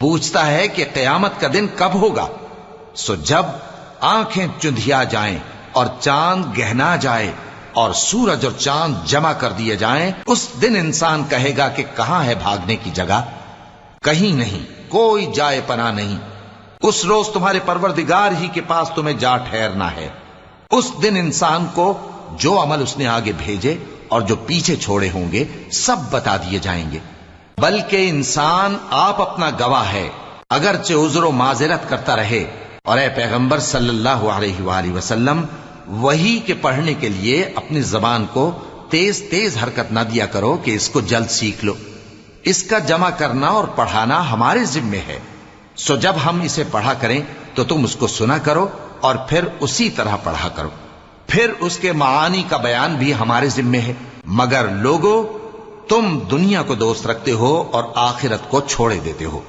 پوچھتا ہے کہ قیامت کا دن کب ہوگا؟ سو جب آنکھیں چندھیا جائیں اور چاند گہنا جائے اور سورج اور چاند جمع کر دیے جائیں، اس دن انسان کہے گا کہ کہاں ہے بھاگنے کی جگہ؟ کہیں نہیں، کوئی جائے پناہ نہیں۔ اس روز تمہارے پروردگار ہی کے پاس تمہیں جا ٹھہرنا ہے۔ اس دن انسان کو جو عمل اس نے آگے بھیجے اور جو پیچھے چھوڑے ہوں گے سب بتا دیے جائیں گے، بلکہ انسان آپ اپنا گواہ ہے، اگرچہ عذر و معذرت کرتا رہے۔ اور اے پیغمبر صلی اللہ علیہ وآلہ وسلم، وحی کے پڑھنے کے لیے اپنی زبان کو تیز تیز حرکت نہ دیا کرو کہ اس کو جلد سیکھ لو۔ اس کا جمع کرنا اور پڑھانا ہمارے ذمے ہے، سو جب ہم اسے پڑھا کریں تو تم اس کو سنا کرو اور پھر اسی طرح پڑھا کرو۔ پھر اس کے معانی کا بیان بھی ہمارے ذمے ہے، مگر لوگو تم دنیا کو دوست رکھتے ہو اور آخرت کو چھوڑے دیتے ہو۔